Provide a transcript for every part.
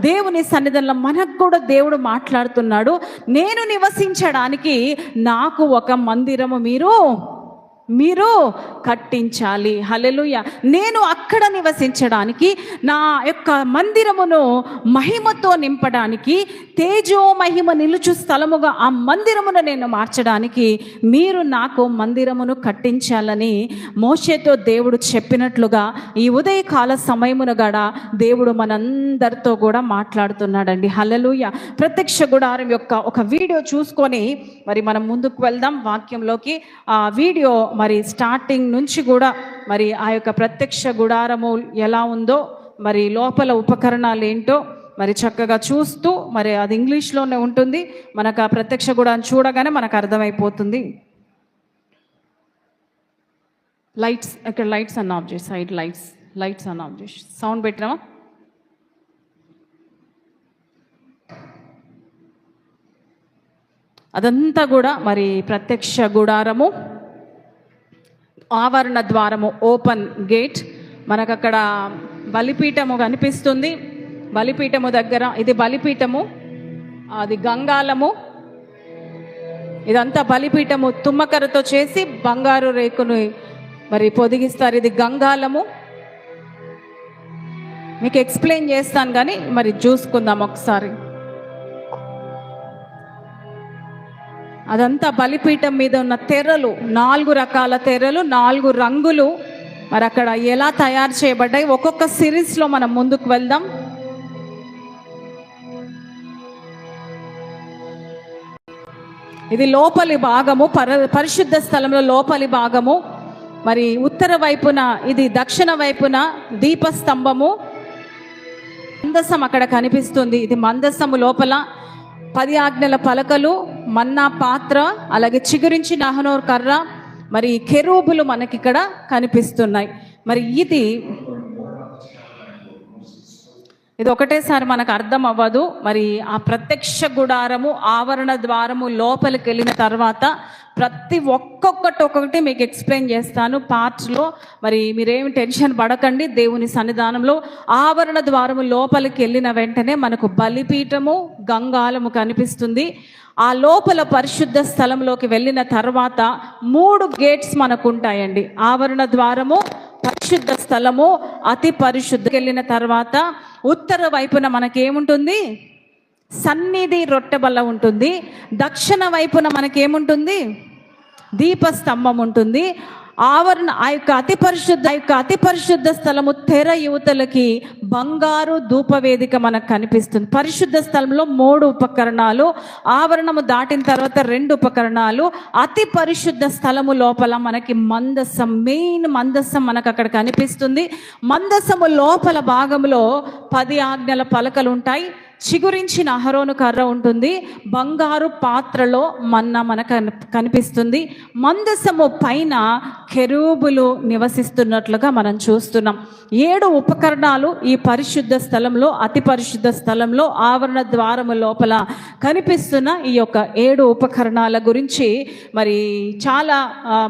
దేవుని సన్నిధిలో మనకు కూడా దేవుడు మాట్లాడుతున్నాడు. నేను నివసించడానికి నాకు ఒక మందిరము మీరు కట్టించాలి. హల్లెలూయా. నేను అక్కడ నివసించడానికి, నా యొక్క మందిరమును మహిమతో నింపడానికి, తేజో మహిమ నిలుచు స్థలముగా ఆ మందిరమును నేను మార్చడానికి మీరు నాకు మందిరమును కట్టించాలని మోషేతో దేవుడు చెప్పినట్లుగా ఈ ఉదయకాల సమయమున గడ దేవుడు మనందరితో కూడా మాట్లాడుతున్నాడండి. హల్లెలూయా. ప్రత్యక్ష గుడారం యొక్క ఒక వీడియో చూసుకొని మరి మనం ముందుకు వెళ్దాం వాక్యంలోకి. ఆ వీడియో మరి స్టార్టింగ్ నుంచి కూడా మరి ఆ యొక్క ప్రత్యక్ష గుడారము ఎలా ఉందో, మరి లోపల ఉపకరణాలు ఏంటో మరి చక్కగా చూస్తూ, మరి అది ఇంగ్లీష్లోనే ఉంటుంది. మనకు ఆ ప్రత్యక్ష గుడారం చూడగానే మనకు అర్థమైపోతుంది. లైట్స్, ఇక్కడ లైట్స్ అన్న ఆఫ్ చేసి, సైడ్ లైట్స్ అన్న ఆఫ్ చేసి, సౌండ్ పెట్టినామా? అదంతా కూడా మరి ప్రత్యక్ష గుడారము ఆవరణ ద్వారము, ఓపెన్ గేట్. మనకు అక్కడ బలిపీఠము కనిపిస్తుంది. బలిపీఠము దగ్గర ఇది బలిపీఠము, అది గంగాలము. ఇదంతా బలిపీఠము తుమ్మకరతో చేసి బంగారు రేకును మరి పొదిగిస్తారు. ఇది గంగాలము. మీకు ఎక్స్ప్లెయిన్ చేస్తాను కానీ మరి చూసుకుందాం ఒకసారి. అదంతా బలిపీఠం మీద ఉన్న తెరలు, 4 రకాల తెరలు, 4 రంగులు మరి అక్కడ ఎలా తయారు చేయబడ్డాయి. ఒక్కొక్క సిరీస్లో మనం ముందుకు వెళ్దాం. ఇది లోపలి భాగము, పరిశుద్ధ స్థలంలో లోపలి భాగము. మరి ఉత్తర వైపున, ఇది దక్షిణ వైపున దీపస్తంభము. మందసం అక్కడ కనిపిస్తుంది. ఇది మందసము లోపల 10 ఆజ్ఞల పలకలు, మన్నా పాత్ర, అలాగే చిగురించిన అహరోను కర్ర, మరి కెరూబులు మనకి ఇక్కడ కనిపిస్తున్నాయి. మరి ఇది ఒకటేసారి మనకు అర్థం అవ్వదు. మరి ఆ ప్రత్యక్ష గుడారము ఆవరణ ద్వారము లోపలికి వెళ్ళిన తర్వాత ప్రతి ఒక్కొక్కటి మీకు ఎక్స్ప్లెయిన్ చేస్తాను పార్ట్స్లో. మరి మీరేమి టెన్షన్ పడకండి. దేవుని సన్నిధానంలో ఆవరణ ద్వారము లోపలికి వెళ్ళిన వెంటనే మనకు బలిపీఠము, గంగాలము కనిపిస్తుంది. ఆ లోపల పరిశుద్ధ స్థలంలోకి వెళ్ళిన తర్వాత 3 గేట్స్ మనకు ఉంటాయండి. ఆవరణ ద్వారము, పరిశుద్ధ స్థలము, అతి పరిశుద్ధ. వెళ్ళిన తర్వాత ఉత్తర వైపున మనకేముంటుంది? సన్నిధి రొట్టెబల్ల ఉంటుంది. దక్షిణ వైపున మనకేముంటుంది? దీపస్తంభం ఉంటుంది. ఆవరణ ఆ యొక్క అతి పరిశుద్ధ స్థలము తెర యువతలకి బంగారు ధూపవేదిక మనకు కనిపిస్తుంది. పరిశుద్ధ స్థలంలో 3 ఉపకరణాలు, ఆవరణము దాటిన తర్వాత 2 ఉపకరణాలు. అతి పరిశుద్ధ స్థలము లోపల మనకి మందసం, మెయిన్ మందసం మనకు అక్కడ కనిపిస్తుంది. మందసము లోపల భాగంలో 10 ఆజ్ఞల పలకలు ఉంటాయి. చిగురించిన అహరోను కర్ర ఉంటుంది. బంగారు పాత్రలో మన్నా మనకు కనిపిస్తుంది. మందసము పైన కెరూబులు నివసిస్తున్నట్లుగా మనం చూస్తున్నాం. 7 ఉపకరణాలు ఈ పరిశుద్ధ స్థలంలో, అతి పరిశుద్ధ స్థలంలో ఆవరణ ద్వారము లోపల కనిపిస్తున్న ఈ యొక్క 7 ఉపకరణాల గురించి మరి చాలా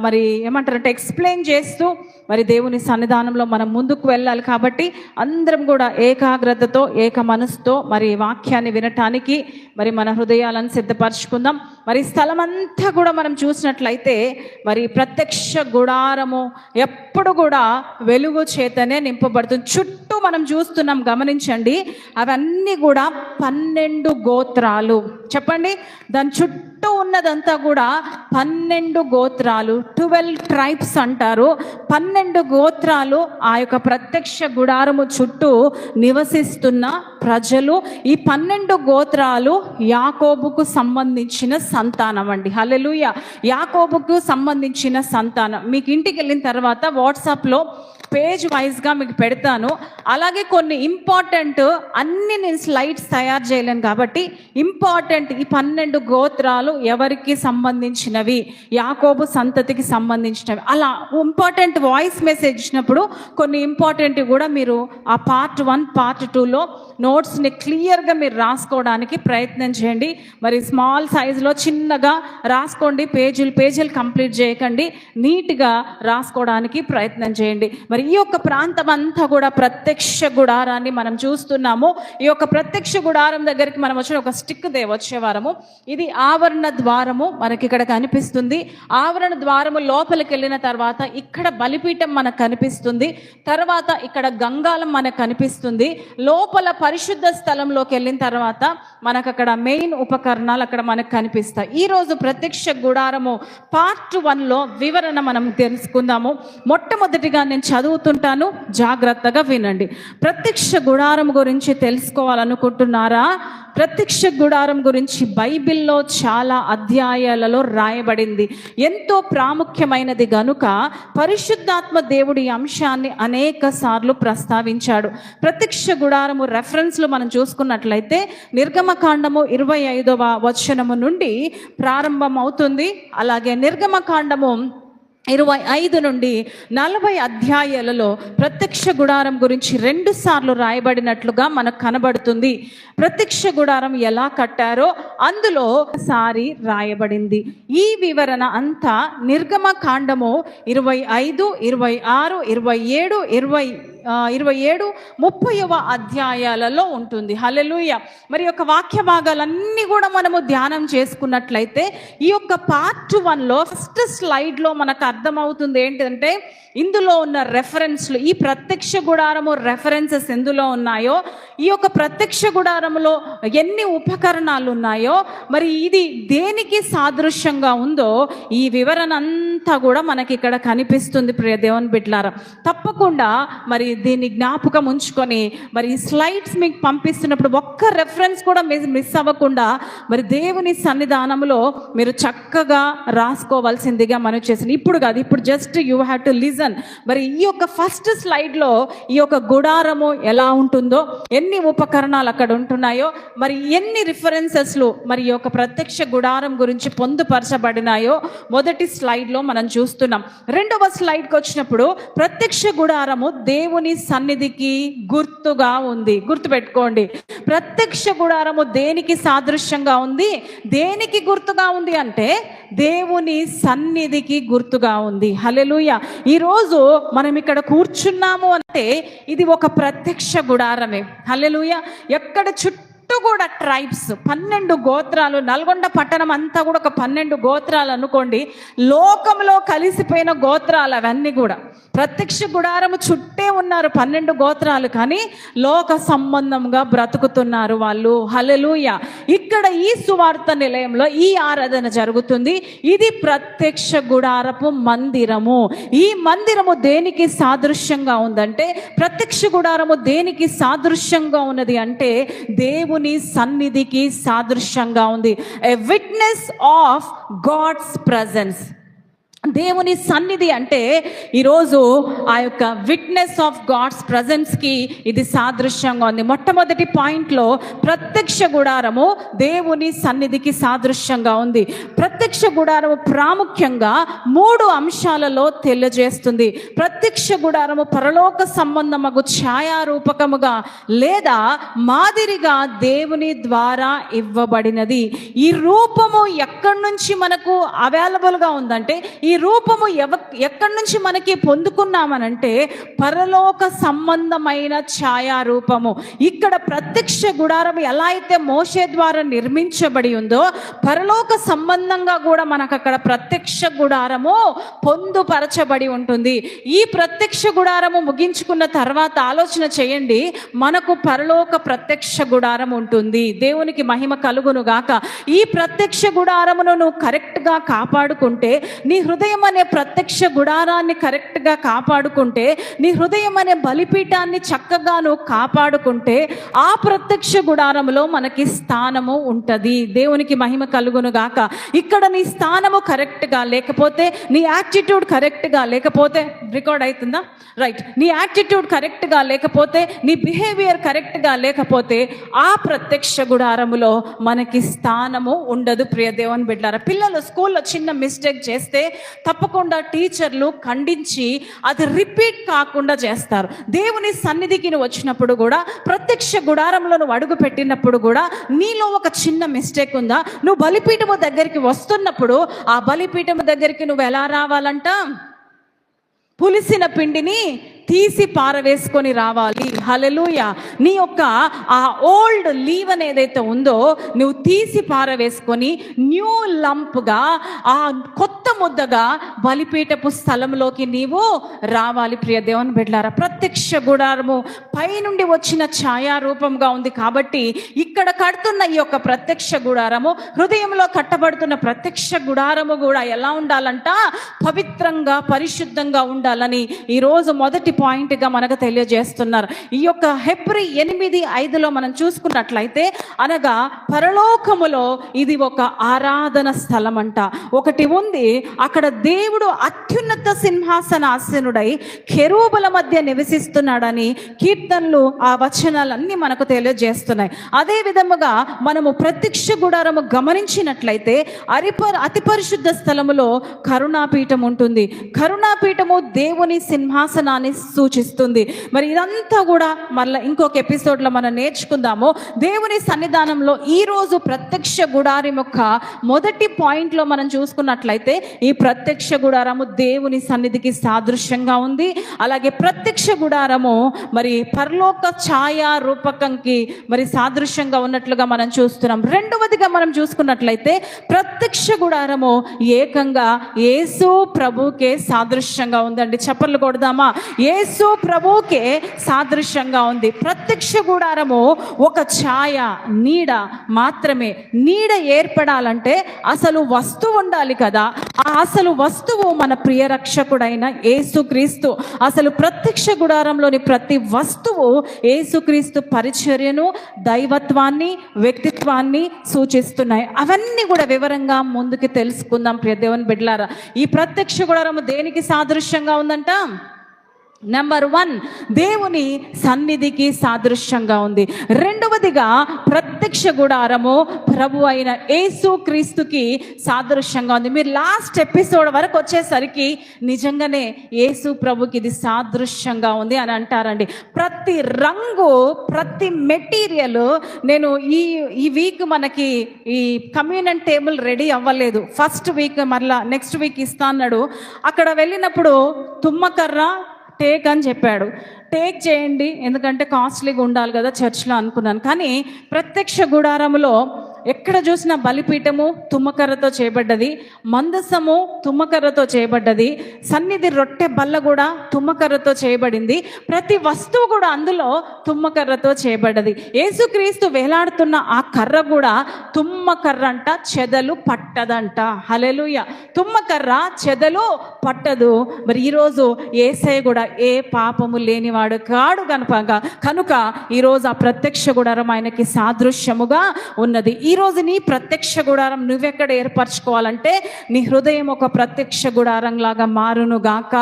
మరి ఏమంటారంటే ఎక్స్ప్లెయిన్ చేస్తూ మరి దేవుని సన్నిధానంలో మనం ముందుకు వెళ్ళాలి. కాబట్టి అందరం కూడా ఏకాగ్రతతో, ఏక మనసుతో మరి వాక్యాన్ని వినటానికి మరి మన హృదయాలను సిద్ధపరచుకుందాం. మరి స్థలం అంతా కూడా మనం చూసినట్లయితే మరి ప్రత్యక్ష గుడారము ఎప్పుడు కూడా వెలుగు చేతనే నింపబడుతుంది. చుట్టూ మనం చూస్తున్నాం, గమనించండి. అవన్నీ కూడా 12 గోత్రాలు. చెప్పండి, దాని చుట్టూ ఉన్నదంతా కూడా 12 గోత్రాలు, 12 ట్రైబ్స్ అంటారు. 12 గోత్రాలు ఆ యొక్క ప్రత్యక్ష గుడారము చుట్టూ నివసిస్తున్న ప్రజలు. ఈ 12 గోత్రాలు యాకోబుకు సంబంధించిన సంతానం అండి. హల్లెలూయా. యాకోబుకు సంబంధించిన సంతానం. మీకు ఇంటికి వెళ్ళిన తర్వాత వాట్సాప్లో పేజ్ వైజ్గా మీకు పెడతాను. అలాగే కొన్ని ఇంపార్టెంట్, అన్ని నేను స్లైడ్స్ తయారు చేయలేను కాబట్టి ఇంపార్టెంట్ ఈ 12 గోత్రాలు ఎవరికి సంబంధించినవి, యాకోబు సంతతికి సంబంధించినవి, అలా ఇంపార్టెంట్ వాయిస్ మెసేజ్ ఇచ్చినప్పుడు కొన్ని ఇంపార్టెంట్ కూడా మీరు ఆ పార్ట్ 1, పార్ట్ 2లో నోట్స్ని క్లియర్గా మీరు రాసుకోవడానికి ప్రయత్నం చేయండి. మరి స్మాల్ సైజులో చిన్నగా రాసుకోండి. పేజీలు కంప్లీట్ చేయకండి, నీట్గా రాసుకోవడానికి ప్రయత్నం చేయండి. మరి ఈ యొక్క ప్రాంతం అంతా కూడా ప్రత్యక్ష గుడారాన్ని మనం చూస్తున్నాము. ఈ యొక్క ప్రత్యక్ష గుడారం దగ్గరికి మనం వచ్చిన ఒక స్టిక్ వచ్చే వారము. ఇది ఆవరణ ద్వారము మనకి ఇక్కడ కనిపిస్తుంది. ఆవరణ ద్వారము లోపలికి వెళ్ళిన తర్వాత ఇక్కడ బలిపీఠం మనకు కనిపిస్తుంది. తర్వాత ఇక్కడ గంగాళం మనకు కనిపిస్తుంది. లోపల పరిశుద్ధ స్థలంలోకి వెళ్ళిన తర్వాత మనకు అక్కడ మెయిన్ ఉపకరణాలు అక్కడ మనకు కనిపిస్తాయి. ఈరోజు ప్రత్యక్ష గుడారము పార్ట్ 1లో వివరణ మనం తెలుసుకుందాము. మొట్టమొదటిగా నేను చదువుతుంటాను, జాగ్రత్తగా వినండి. ప్రత్యక్ష గుడారం గురించి తెలుసుకోవాలనుకుంటున్నారా? ప్రత్యక్ష గుడారం గురించి బైబిల్లో చాలా అధ్యాయాలలో రాయబడింది. ఎంతో ప్రాముఖ్యమైనది గనుక పరిశుద్ధాత్మ దేవుడి అంశాన్ని అనేక సార్లు ప్రస్తావించాడు. ప్రత్యక్ష గుడారము రెఫరెన్స్లు మనం చూసుకున్నట్లయితే నిర్గమకాండము 25వ వచనము నుండి ప్రారంభం అవుతుంది. అలాగే నిర్గమకాండము 25 నుండి 40 అధ్యాయాలలో ప్రత్యక్ష గుడారం గురించి 2 సార్లు రాయబడినట్లుగా మనకు కనబడుతుంది. ప్రత్యక్ష గుడారం ఎలా కట్టారో అందులో ఒకసారి రాయబడింది. ఈ వివరణ అంతా నిర్గమకాండము 25, 26, 27, 27, 30వ అధ్యాయాలలో ఉంటుంది. హల్లెలూయా. మరి యొక్క వాక్య భాగాలన్నీ కూడా మనము ధ్యానం చేసుకున్నట్లయితే ఈ యొక్క పార్ట్ 1లో ఫస్ట్ స్లైడ్లో మనకు అర్థమవుతుంది ఏంటంటే ఇందులో ఉన్న రెఫరెన్స్లు, ఈ ప్రత్యక్ష గుడారము రెఫరెన్సెస్ ఎందులో ఉన్నాయో, ఈ యొక్క ప్రత్యక్ష గుడారములో ఎన్ని ఉపకరణాలు ఉన్నాయో, మరి ఇది దేనికి సాదృశ్యంగా ఉందో ఈ వివరణ అంతా కూడా మనకి ఇక్కడ కనిపిస్తుంది. ప్రియ దేవుని బిడ్డలారా, తప్పకుండా మరి దీన్ని జ్ఞాపకం ఉంచుకొని మరి ఈ స్లైడ్స్ మీకు పంపిస్తున్నప్పుడు ఒక్క రెఫరెన్స్ కూడా మిస్ అవ్వకుండా మరి దేవుని సన్నిధానంలో మీరు చక్కగా రాసుకోవాల్సిందిగా మనం చేసింది. ఇప్పుడు కాదు, ఇప్పుడు just you have to listen. మరి ఈ యొక్క ఫస్ట్ స్లైడ్లో ఈ యొక్క గుడారము ఎలా ఉంటుందో, ఎన్ని ఉపకరణాలు అక్కడ ఉంటున్నాయో, మరి ఎన్ని రిఫరెన్సెస్లు మరి ఈ యొక్క ప్రత్యక్ష గుడారం గురించి పొందుపరచబడినాయో మొదటి స్లైడ్లో మనం చూస్తున్నాం. రెండవ స్లైడ్కి వచ్చినప్పుడు ప్రత్యక్ష గుడారము దేవుని సన్నిధికి గుర్తుగా ఉంది. గుర్తుపెట్టుకోండి, ప్రత్యక్ష గుడారము దేనికి సాదృశ్యంగా ఉంది, దేనికి గుర్తుగా ఉంది అంటే దేవుని సన్నిధికి గుర్తుగా ఉంది. హల్లెలూయా. ఈరోజు మనం ఇక్కడ కూర్చున్నాము అంటే ఇది ఒక ప్రత్యక్ష గుడారమే. హల్లెలూయా. ఎక్కడ చుట్టూ కూడా ట్రైబ్స్, 12 గోత్రాలు, నల్గొండ పట్టణం అంతా కూడా ఒక 12 గోత్రాలు అనుకోండి. లోకంలో కలిసిపోయిన గోత్రాలు అవన్నీ కూడా ప్రత్యక్ష గుడారము చుట్టే ఉన్నారు 12 గోత్రాలు, కానీ లోక సంబంధంగా బ్రతుకుతున్నారు వాళ్ళు. హల్లెలూయా. ఇక్కడ ఈ సువార్త నిలయంలో ఈ ఆరాధన జరుగుతుంది. ఇది ప్రత్యక్ష గుడారపు మందిరము. ఈ మందిరము దేనికి సాదృశ్యంగా ఉందంటే, ప్రత్యక్ష గుడారము దేనికి సాదృశ్యంగా ఉన్నది అంటే దేవుని సన్నిధికి సాదృశ్యంగా ఉంది. A witness of God's presence. దేవుని సన్నిధి అంటే ఈరోజు ఆ యొక్క విట్నెస్ ఆఫ్ గాడ్స్ ప్రజెన్స్కి ఇది సాదృశ్యంగా ఉంది. మొట్టమొదటి పాయింట్లో ప్రత్యక్ష గుడారము దేవుని సన్నిధికి సాదృశ్యంగా ఉంది. ప్రత్యక్ష గుడారము ప్రాముఖ్యంగా 3 అంశాలలో తెలియజేస్తుంది. ప్రత్యక్ష గుడారము పరలోక సంబంధముగు ఛాయారూపకముగా లేదా మాదిరిగా దేవుని ద్వారా ఇవ్వబడినది. ఈ రూపము ఎక్కడి నుంచి మనకు అవైలబుల్గా ఉందంటే, ఈ రూపము ఎక్కడి నుంచి మనకి పొందుకున్నామనంటే పరలోక సంబంధమైన ఛాయారూపము. ఇక్కడ ప్రత్యక్ష గుడారం ఎలా అయితే మోషే ద్వారా నిర్మించబడి ఉందో, పరలోక సంబంధంగా కూడా మనకు అక్కడ ప్రత్యక్ష గుడారము పొందుపరచబడి ఉంటుంది. ఈ ప్రత్యక్ష గుడారము ముగించుకున్న తర్వాత ఆలోచన చేయండి, మనకు పరలోక ప్రత్యక్ష గుడారం ఉంటుంది. దేవునికి మహిమ కలుగును గాక. ఈ ప్రత్యక్ష గుడారమును నువ్వు కరెక్ట్గా కాపాడుకుంటే, నీ హృదయం అనే ప్రత్యక్ష గుడారాన్ని కరెక్ట్గా కాపాడుకుంటే, నీ హృదయం అనే బలిపీఠాన్ని చక్కగా నువ్వు కాపాడుకుంటే, ఆ ప్రత్యక్ష గుడారంలో మనకి స్థానము ఉంటుంది. దేవునికి మహిమ కలుగును గాక. ఇక్కడ నీ స్థానము కరెక్ట్గా లేకపోతే, నీ యాటిట్యూడ్ కరెక్ట్గా లేకపోతే, రికార్డ్ అవుతుందా? రైట్. నీ యాటిట్యూడ్ కరెక్ట్గా లేకపోతే, నీ బిహేవియర్ కరెక్ట్గా లేకపోతే ఆ ప్రత్యక్ష గుడారములో మనకి స్థానము ఉండదు. ప్రియ దేవుని బిడ్డలారా, పిల్లలు స్కూల్లో చిన్న మిస్టేక్ చేస్తే తప్పకుండా టీచర్లు ఖండించి అది రిపీట్ కాకుండా చేస్తారు. దేవుని సన్నిధికి నువ్వు వచ్చినప్పుడు కూడా, ప్రత్యక్ష గుడారంలో నువ్వు అడుగు పెట్టినప్పుడు కూడా నీలో ఒక చిన్న మిస్టేక్ ఉందా, నువ్వు బలిపీఠము దగ్గరికి వస్తున్నప్పుడు ఆ బలిపీఠము దగ్గరికి నువ్వు ఎలా రావాలంట? పులిసిన పిండిని తీసి పారవేసుకొని రావాలి. హల్లెలూయా. నీ యొక్క ఆ ఓల్డ్ లీవెన్ ఏదైతే ఉందో నువ్వు తీసి పారవేసుకొని న్యూ లంప్గా, ఆ కొత్త ముద్దగా బలిపీఠపు స్థలంలోకి నీవు రావాలి. ప్రియ దేవుని బిడ్డలారా, ప్రత్యక్ష గుడారము పైనుండి వచ్చిన ఛాయారూపంగా ఉంది కాబట్టి ఇక్కడ కడుతున్న ఈ యొక్క ప్రత్యక్ష గుడారము, హృదయంలో కట్టబడుతున్న ప్రత్యక్ష గుడారము కూడా ఎలా ఉండాలంట? పవిత్రంగా, పరిశుద్ధంగా ఉండాలని ఈరోజు మొదటి పాయింట్గా మనకు తెలియజేస్తున్నారు. ఈ యొక్క హెబ్రీ 8:5 మనం చూసుకున్నట్లయితే, అనగా పరలోకములో ఇది ఒక ఆరాధన స్థలం అంట. ఒకటి ఉంది అక్కడ, దేవుడు అత్యున్నత సింహాసనాసనుడై కెరూబుల మధ్య నివసిస్తున్నాడని కీర్తనలు, ఆ వచనాలన్నీ మనకు తెలియజేస్తున్నాయి. అదే విధముగా మనము ప్రత్యక్ష గుడారము గమనించినట్లయితే అతి పరిశుద్ధ స్థలములో కరుణాపీఠం ఉంటుంది. కరుణాపీఠము దేవుని సింహాసనాన్ని సూచిస్తుంది. మరి ఇదంతా కూడా మళ్ళీ ఇంకొక ఎపిసోడ్లో మనం నేర్చుకుందాము. దేవుని సన్నిధానంలో ఈరోజు ప్రత్యక్ష గుడారం యొక్క మొదటి పాయింట్లో మనం చూసుకున్నట్లయితే, ఈ ప్రత్యక్ష గుడారము దేవుని సన్నిధికి సాదృశ్యంగా ఉంది. అలాగే ప్రత్యక్ష గుడారము మరి పరలోక ఛాయా రూపకంకి మరి సాదృశ్యంగా ఉన్నట్లుగా మనం చూస్తున్నాం. రెండవదిగా మనం చూసుకున్నట్లయితే, ప్రత్యక్ష గుడారము ఏకంగా యేసు ప్రభుకే సాదృశ్యంగా ఉందండి. చప్పట్లు కొడదామా? యేసు ప్రభుకే సాదృశ్యంగా ఉంది. ప్రత్యక్ష గుడారము ఒక ఛాయ, నీడ మాత్రమే. నీడ ఏర్పడాలంటే అసలు వస్తువు ఉండాలి కదా. ఆ అసలు వస్తువు మన ప్రియ రక్షకుడైన యేసుక్రీస్తు. అసలు ప్రత్యక్ష గుడారంలోని ప్రతి వస్తువు యేసుక్రీస్తు పరిచర్యను, దైవత్వాన్ని, వ్యక్తిత్వాన్ని సూచిస్తున్నాయి. అవన్నీ కూడా వివరంగా ముందుకు తెలుసుకుందాం ప్రియ దేవుని బిడ్డలారా. ఈ ప్రత్యక్ష గుడారము దేనికి సాదృశ్యంగా ఉందంట? నెంబర్ 1, దేవుని సన్నిధికి సాదృశ్యంగా ఉంది. రెండవదిగా, ప్రత్యక్ష గుడారము ప్రభు అయిన యేసు క్రీస్తుకి సాదృశ్యంగా ఉంది. మీరు లాస్ట్ ఎపిసోడ్ వరకు వచ్చేసరికి నిజంగానే యేసు ప్రభుకి ఇది సాదృశ్యంగా ఉంది అని అంటారండి. ప్రతి రంగు, ప్రతి మెటీరియల్, నేను ఈ వీక్ మనకి ఈ కమ్యూనియన్ టేబుల్ రెడీ అవ్వలేదు. ఫస్ట్ వీక్ మరలా నెక్స్ట్ వీక్ ఇస్తా అన్నాడు. అక్కడ వెళ్ళినప్పుడు తుమ్మకర్ర టేక్ అని చెప్పాడు. టేక్ చేయండి, ఎందుకంటే కాస్ట్లీగా ఉండాలి కదా చర్చ్లో అనుకున్నాను. కానీ ప్రత్యక్ష గుడారములో ఎక్కడ చూసినా బలిపీఠము తుమ్మకర్రతో చేయబడ్డది, మందసము తుమ్మకర్రతో చేయబడ్డది, సన్నిధి రొట్టె బల్ల కూడా తుమ్మకర్రతో చేయబడింది. ప్రతి వస్తువు కూడా అందులో తుమ్మకర్రతో చేయబడ్డది. యేసుక్రీస్తు వేలాడుతున్న ఆ కర్ర కూడా తుమ్మకర్ర అంట, చెదలు పట్టదంట. హల్లెలూయా. తుమ్మకర్ర చెదలు పట్టదు. మరి ఈరోజు యేసయ్య కూడా ఏ పాపము లేనివాడు కాడు కనుక ఈరోజు ఆ ప్రత్యక్ష గుడారం ఆయనకి సాదృశ్యముగా ఉన్నది. ఈరోజు నీ ప్రత్యక్ష గుడారం నువ్వెక్కడ ఏర్పరచుకోవాలంటే, నీ హృదయం ఒక ప్రత్యక్ష గుడారం లాగా మారును గాక,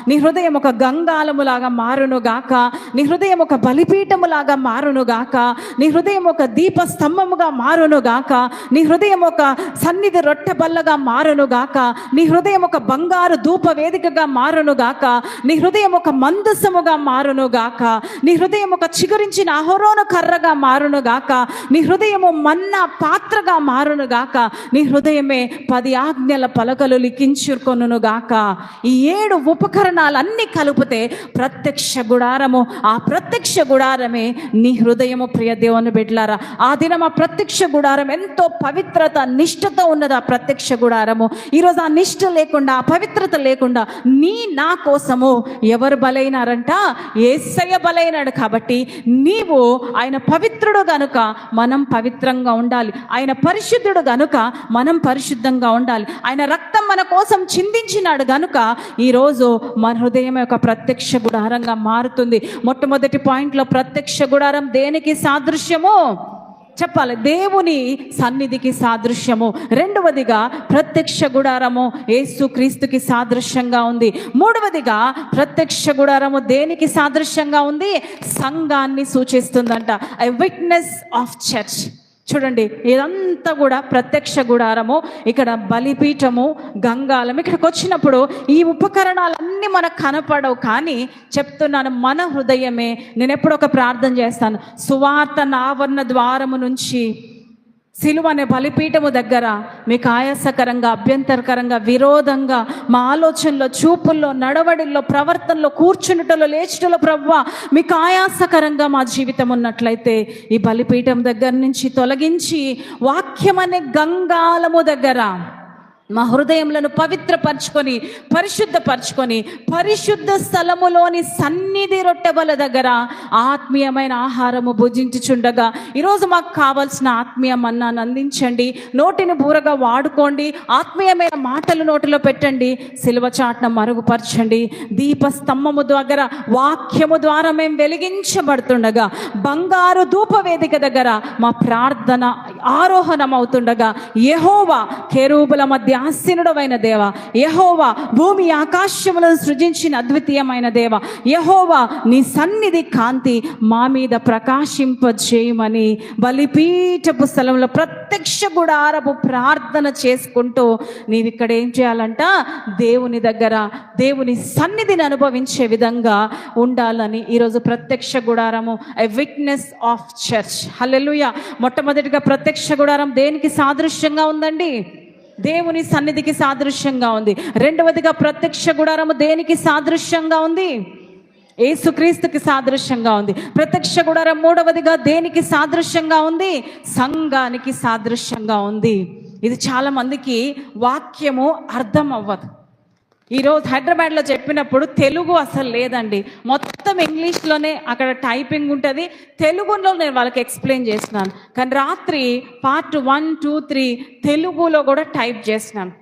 నీ హృదయం ఒక గంగాలము లాగా మారును గాక, నీ హృదయం ఒక బలిపీఠము లాగా మారును గాక, నీ హృదయం ఒక దీపస్తంభముగా మారును గాక, నీ హృదయం ఒక సన్నిధి రొట్టె బల్లగా మారును గాక, నీ హృదయం ఒక బంగారు ధూప వేదికగా మారును గాక, నీ హృదయం ఒక మందసముగా మారును గాక, నీ హృదయం ఒక చిగురించిన అహరోను కర్రగా మారును గాక, నీ హృదయము మన్నా పాత్రగా మారును గాక, నీ హృదయమే 10 ఆజ్ఞల పలకలు లిఖించుకొనును గాక. ఈ 7 ఉపకరణాలన్నీ కలిపితే ప్రత్యక్ష గుడారము. ఆ ప్రత్యక్ష గుడారమే నీ హృదయము. ప్రియ దేవుని బిడ్డలారా, ఆ దినం ఆ ప్రత్యక్ష గుడారం ఎంతో పవిత్రత, నిష్ఠతో ఉన్నది. ఆ ప్రత్యక్ష గుడారము ఈరోజు ఆ నిష్ఠ లేకుండా, ఆ పవిత్రత లేకుండా నా కోసము ఎవరు బలైనారంట? యేసయ్య బలైనాడు. కాబట్టి నీవు, ఆయన పవిత్రుడు గనుక మనం పవిత్రంగా ఉండాలి. ఆయన పరిశుద్ధుడు గనుక మనం పరిశుద్ధంగా ఉండాలి. ఆయన రక్తం మన కోసం చిందించినాడు గనుక ఈరోజు మన హృదయం యొక్క ప్రత్యక్ష గుడారంగా మారుతుంది. మొట్టమొదటి పాయింట్లో ప్రత్యక్ష గుడారం దేనికి సాదృశ్యము చెప్పాలి? దేవుని సన్నిధికి సాదృశ్యము. రెండవదిగా, ప్రత్యక్ష గుడారము యేసు క్రీస్తుకి సాదృశ్యంగా ఉంది. మూడవదిగా, ప్రత్యక్ష గుడారము దేనికి సాదృశ్యంగా ఉంది? సంఘాన్ని సూచిస్తుందంట. Eye witness of church. చూడండి, ఇదంతా కూడా ప్రత్యక్ష గుడారము. ఇక్కడ బలిపీఠము, గంగాలం. ఇక్కడికి వచ్చినప్పుడు ఈ ఉపకరణాలన్నీ మనకు కనపడవు, కానీ చెప్తున్నాను, మన హృదయమే. నేను ఎప్పుడు ఒక ప్రార్థన చేస్తాను, సువార్త ఆవరణ ద్వారము నుంచి సిలువ అనే బలిపీఠము దగ్గర మీకు ఆయాసకరంగా, అభ్యంతరకరంగా, విరోధంగా, మా ఆలోచనలో, చూపుల్లో, నడవడిల్లో, ప్రవర్తనలో, కూర్చున్నటలో, లేచుటలో ప్రభువా మీకు ఆయాసకరంగా మా జీవితం ఉన్నట్లయితే ఈ బలిపీఠం దగ్గర నుంచి తొలగించి వాక్యం అనే గంగాలము దగ్గర మా హృదయములను పవిత్రపరచుకొని, పరిశుద్ధపరచుకొని, పరిశుద్ధ స్థలములోని సన్నిధి రొట్టెబల దగ్గర ఆత్మీయమైన ఆహారము భుజించుచుండగా ఈరోజు మాకు కావాల్సిన ఆత్మీయ మన్నాను అందించండి. నోటిని బూరగా వాడుకోండి. ఆత్మీయమైన మాటలు నోటిలో పెట్టండి. సిలువ చాటున మరుగుపరచండి. దీపస్తంభము దగ్గర వాక్యము ద్వారా మేము వెలిగించబడుతుండగా, బంగారు ధూపవేదిక దగ్గర మా ప్రార్థన ఆరోహణం అవుతుండగా, యెహోవా కెరూబుల మధ్య ఆసీనుడవైన దేవ, యెహోవా భూమి ఆకాశములను సృజించిన అద్వితీయమైన దేవ, యెహోవా నీ సన్నిధి కాంతి మా మీద ప్రకాశింపజేయమని బలిపీఠపు స్థలంలో ప్రత్యక్ష గుడారపు ప్రార్థన చేసుకుంటూ నీవు ఇక్కడ ఏం చేయాలంట, దేవుని దగ్గర దేవుని సన్నిధిని అనుభవించే విధంగా ఉండాలని ఈరోజు ప్రత్యక్ష గుడారము ఎ విట్నెస్ ఆఫ్ చర్చ్. హల్లెలూయా. మొట్టమొదటిగా ప్రత్యక్ష గుడారం దేనికి సాదృశ్యంగా ఉందండి? దేవుని సన్నిధికి సాదృశ్యంగా ఉంది. రెండవదిగా ప్రత్యక్ష గుడారము దేనికి సాదృశ్యంగా ఉంది? యేసుక్రీస్తుకి సాదృశ్యంగా ఉంది. ప్రత్యక్ష గుడారం మూడవదిగా దేనికి సాదృశ్యంగా ఉంది? సంఘానికి సాదృశ్యంగా ఉంది. ఇది చాలా మందికి వాక్యము అర్థం అవ్వదు. ఈరోజు హైదరాబాద్లో చెప్పినప్పుడు తెలుగు అసలు లేదండి, మొత్తం ఇంగ్లీష్లోనే అక్కడ టైపింగ్ ఉంటుంది. తెలుగులో నేను వాళ్ళకి ఎక్స్ప్లెయిన్ చేసినాను, కానీ రాత్రి పార్ట్ 1, 2, 3 తెలుగులో కూడా టైప్ చేసినాను.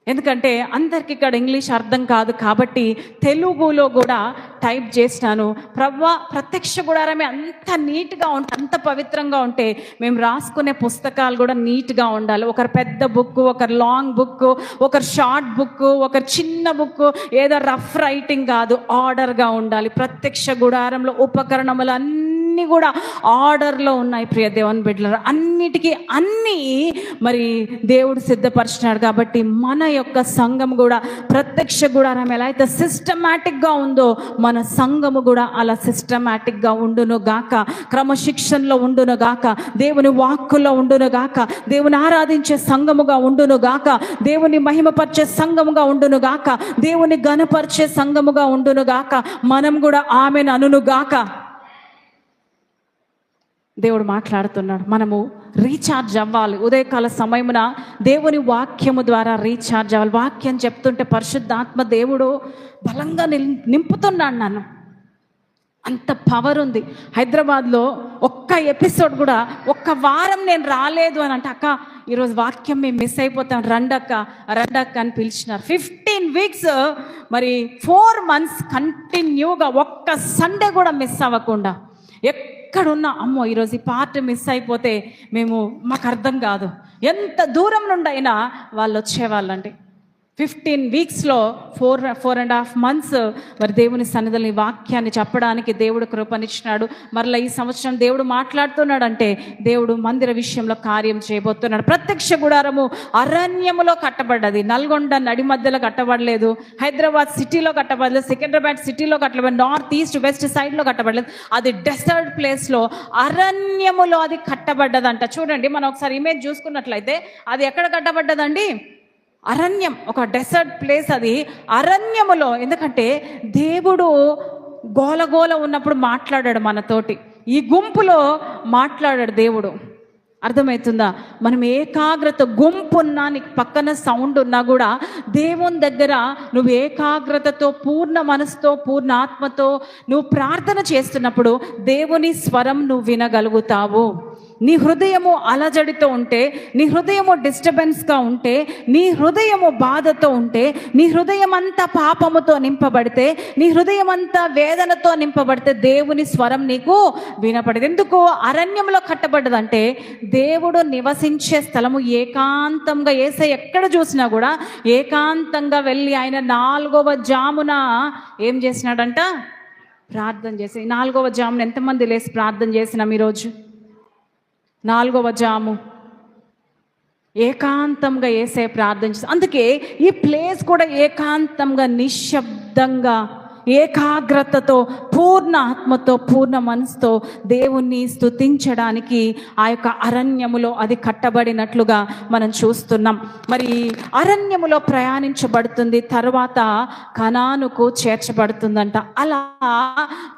ఎందుకంటే అందరికి ఇక్కడ ఇంగ్లీష్ అర్థం కాదు కాబట్టి తెలుగులో కూడా టైప్ చేసినాను. ప్రభువా ప్రత్యక్ష గుడారమే అంత నీట్గా ఉంటే, అంత పవిత్రంగా ఉంటే మేము రాసుకునే పుస్తకాలు కూడా నీట్గా ఉండాలి. ఒకరు పెద్ద బుక్, ఒకరు లాంగ్ బుక్, ఒకరు షార్ట్ బుక్, ఒకరు చిన్న బుక్, ఏదో రఫ్ రైటింగ్ కాదు, ఆర్డర్గా ఉండాలి. ప్రత్యక్ష గుడారంలో ఉపకరణములు అన్నీ కూడా ఆర్డర్లో ఉన్నాయి. ప్రియ దేవుని బిడ్డలారా, అన్నిటికీ అన్నీ మరి దేవుడు సిద్ధపరిచినాడు. కాబట్టి మన యొక్క సంఘం కూడా ప్రత్యక్ష గుడారం ఎలా అయితే సిస్టమాటిక్గా ఉందో మన సంఘము కూడా అలా సిస్టమాటిక్గా ఉండును గాక, క్రమశిక్షణలో ఉండును గాక, దేవుని వాక్కుల్లో ఉండును గాక, దేవుని ఆరాధించే సంఘముగా ఉండును గాక, దేవుని మహిమపరిచే సంఘముగా ఉండును గాక, దేవుని ఘనపరిచే సంఘముగా ఉండును గాక, మనం కూడా ఆమెను అనును గాక. దేవుడు మాట్లాడుతున్నాడు. మనము రీఛార్జ్ అవ్వాలి. ఉదయకాల సమయమున దేవుని వాక్యము ద్వారా రీఛార్జ్ అవ్వాలి. వాక్యం చెప్తుంటే పరిశుద్ధాత్మ దేవుడు బలంగా నింపుతున్నాడు నన్ను. అంత పవర్ ఉంది. హైదరాబాద్లో ఒక్క ఎపిసోడ్ కూడా, ఒక్క వారం నేను రాలేదు అని అంటే, అక్క ఈరోజు వాక్యం మేము మిస్ అయిపోతాం, రండక్క అని పిలిచినారు. 15 వీక్స్ మరి 4 months కంటిన్యూగా ఒక్క సండే కూడా మిస్ అవ్వకుండా ఎక్కడున్నా, అమ్మో ఈరోజు ఈ పార్ట్ మిస్ అయిపోతే మాకు అర్థం కాదు. ఎంత దూరం నుండి అయినా వాళ్ళు వచ్చేవాళ్ళండి. 15 వీక్స్లో 4.5 months మరి దేవుని సన్నిధిని వాక్యాన్ని చెప్పడానికి దేవుడు కృపనిచ్చినాడు. మరలా ఈ సంవత్సరం దేవుడు మాట్లాడుతున్నాడంటే దేవుడు మందిర విషయంలో కార్యం చేయబోతున్నాడు. ప్రత్యక్ష గుడారము అరణ్యములో కట్టబడ్డది. నల్గొండ నడి మధ్యలో కట్టబడలేదు, హైదరాబాద్ సిటీలో కట్టబడలేదు, సికింద్రాబాద్ సిటీలో కట్టబడలేదు, నార్త్ ఈస్ట్ వెస్ట్ సైడ్లో కట్టబడలేదు. అది డెసర్ట్ ప్లేస్లో అరణ్యములో అది కట్టబడ్డదంట. చూడండి, మనం ఒకసారి ఇమేజ్ చూసుకున్నట్లయితే అది ఎక్కడ కట్టబడ్డదండి? అరణ్యం, ఒక డెసర్ట్ ప్లేస్, అది అరణ్యములో. ఎందుకంటే దేవుడు గోలగోల ఉన్నప్పుడు మాట్లాడాడు మనతోటి, ఈ గుంపులో మాట్లాడాడు దేవుడు. అర్థమవుతుందా? మనం ఏకాగ్రత, గుంపు ఉన్నా, నీకు పక్కన సౌండ్ ఉన్నా కూడా దేవుని దగ్గర నువ్వు ఏకాగ్రతతో, పూర్ణ మనసుతో, పూర్ణ ఆత్మతో నువ్వు ప్రార్థన చేస్తున్నప్పుడు దేవుని స్వరం నువ్వు వినగలుగుతావు. నీ హృదయము అలజడితో ఉంటే, నీ హృదయము డిస్టర్బెన్స్గా ఉంటే, నీ హృదయము బాధతో ఉంటే, నీ హృదయం అంతా పాపముతో నింపబడితే, నీ హృదయం అంతా వేదనతో నింపబడితే దేవుని స్వరం నీకు వినపడదు. ఎందుకు? అరణ్యంలో కట్టబడ్డదంటే దేవుడు నివసించే స్థలము ఏకాంతంగా. యేసయ్య ఎక్కడ చూసినా కూడా ఏకాంతంగా వెళ్ళి ఆయన 4వ జామున ఏం చేసినాడంట? ప్రార్థన చేసి. 4వ జామున ఎంతమంది లేసి ప్రార్థన చేసినాం ఈరోజు? 4వ జాము ఏకాంతంగా యేసయ్య ప్రార్థన చేసి. అందుకే ఈ ప్లేస్ కూడా ఏకాంతంగా, నిశ్శబ్దంగా ఏకాగ్రతతో, పూర్ణ ఆత్మతో, పూర్ణ మనసుతో దేవుణ్ణి స్తుతించడానికి ఆ యొక్క అరణ్యములో అది కట్టబడినట్లుగా మనం చూస్తున్నాం. మరి అరణ్యములో ప్రయాణించబడుతుంది, తర్వాత కనానుకు చేర్చబడుతుందంట. అలా